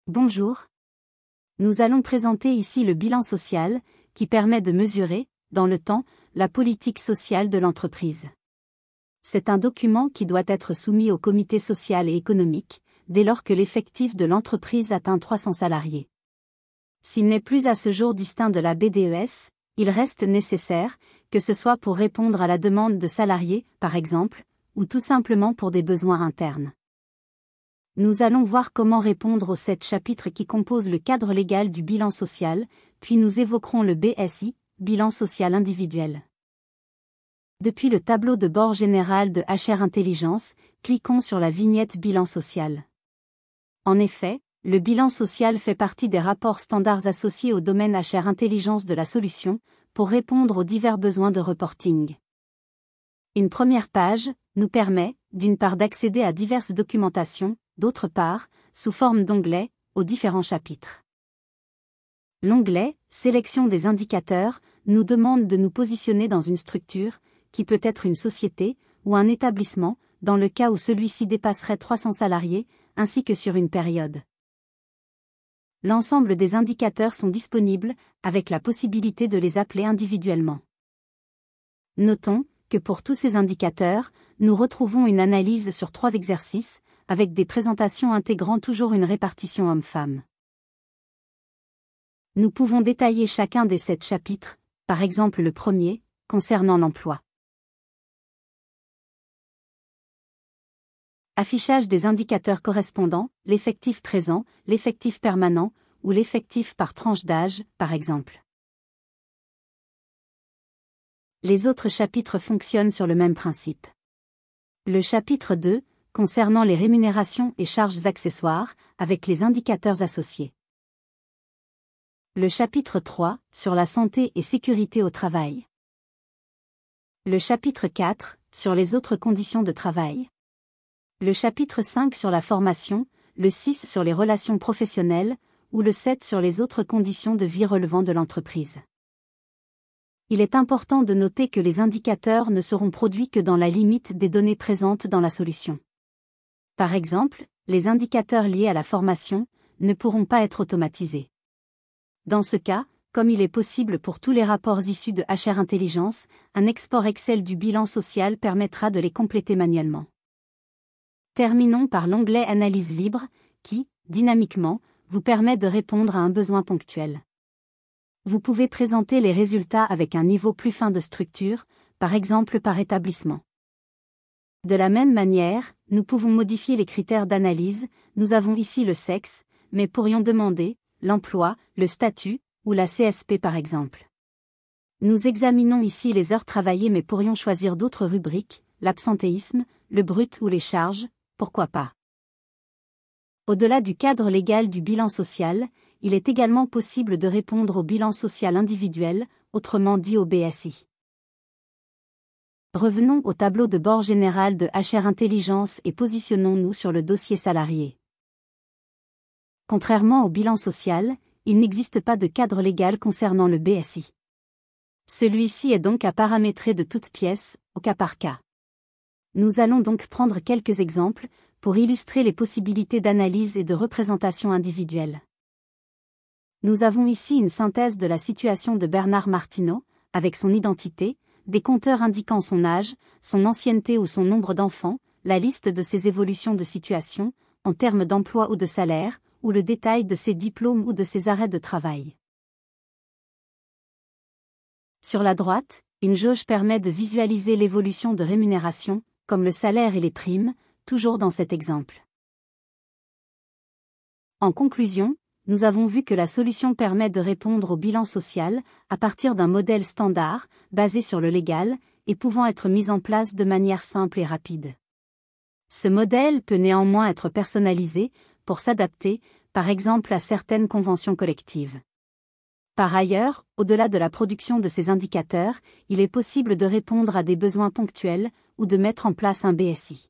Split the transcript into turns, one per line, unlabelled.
Bonjour. Nous allons présenter ici le bilan social, qui permet de mesurer, dans le temps, la politique sociale de l'entreprise. C'est un document qui doit être soumis au comité social et économique, dès lors que l'effectif de l'entreprise atteint 300 salariés. S'il n'est plus à ce jour distinct de la BDES, il reste nécessaire, que ce soit pour répondre à la demande de salariés, par exemple, ou tout simplement pour des besoins internes. Nous allons voir comment répondre aux 7 chapitres qui composent le cadre légal du bilan social, puis nous évoquerons le BSI, bilan social individuel. Depuis le tableau de bord général de HR Intelligence, cliquons sur la vignette bilan social. En effet, le bilan social fait partie des rapports standards associés au domaine HR Intelligence de la solution, pour répondre aux divers besoins de reporting. Une première page nous permet, d'une part d'accéder à diverses documentations, d'autre part, sous forme d'onglets, aux différents chapitres. L'onglet « Sélection des indicateurs » nous demande de nous positionner dans une structure, qui peut être une société, ou un établissement, dans le cas où celui-ci dépasserait 300 salariés, ainsi que sur une période. L'ensemble des indicateurs sont disponibles, avec la possibilité de les appeler individuellement. Notons que pour tous ces indicateurs, nous retrouvons une analyse sur 3 exercices, avec des présentations intégrant toujours une répartition homme-femme. Nous pouvons détailler chacun des 7 chapitres, par exemple le premier, concernant l'emploi. Affichage des indicateurs correspondants, l'effectif présent, l'effectif permanent, ou l'effectif par tranche d'âge, par exemple. Les autres chapitres fonctionnent sur le même principe. Le chapitre 2, concernant les rémunérations et charges accessoires, avec les indicateurs associés. Le chapitre 3, sur la santé et sécurité au travail. Le chapitre 4, sur les autres conditions de travail. Le chapitre 5 sur la formation, le 6 sur les relations professionnelles, ou le 7 sur les autres conditions de vie relevant de l'entreprise. Il est important de noter que les indicateurs ne seront produits que dans la limite des données présentes dans la solution. Par exemple, les indicateurs liés à la formation ne pourront pas être automatisés. Dans ce cas, comme il est possible pour tous les rapports issus de HR Intelligence, un export Excel du bilan social permettra de les compléter manuellement. Terminons par l'onglet Analyse libre, qui, dynamiquement, vous permet de répondre à un besoin ponctuel. Vous pouvez présenter les résultats avec un niveau plus fin de structure, par exemple par établissement. De la même manière, nous pouvons modifier les critères d'analyse, nous avons ici le sexe, mais pourrions demander l'emploi, le statut, ou la CSP par exemple. Nous examinons ici les heures travaillées mais pourrions choisir d'autres rubriques, l'absentéisme, le brut ou les charges, pourquoi pas. Au-delà du cadre légal du bilan social, il est également possible de répondre au bilan social individuel, autrement dit au BSI. Revenons au tableau de bord général de HR Intelligence et positionnons-nous sur le dossier salarié. Contrairement au bilan social, il n'existe pas de cadre légal concernant le BSI. Celui-ci est donc à paramétrer de toutes pièces, au cas par cas. Nous allons donc prendre quelques exemples, pour illustrer les possibilités d'analyse et de représentation individuelle. Nous avons ici une synthèse de la situation de Bernard Martineau, avec son identité, des compteurs indiquant son âge, son ancienneté ou son nombre d'enfants, la liste de ses évolutions de situation, en termes d'emploi ou de salaire, ou le détail de ses diplômes ou de ses arrêts de travail. Sur la droite, une jauge permet de visualiser l'évolution de rémunération, comme le salaire et les primes, toujours dans cet exemple. En conclusion, nous avons vu que la solution permet de répondre au bilan social, à partir d'un modèle standard, basé sur le légal, et pouvant être mis en place de manière simple et rapide. Ce modèle peut néanmoins être personnalisé, pour s'adapter, par exemple à certaines conventions collectives. Par ailleurs, au-delà de la production de ces indicateurs, il est possible de répondre à des besoins ponctuels, ou de mettre en place un BSI.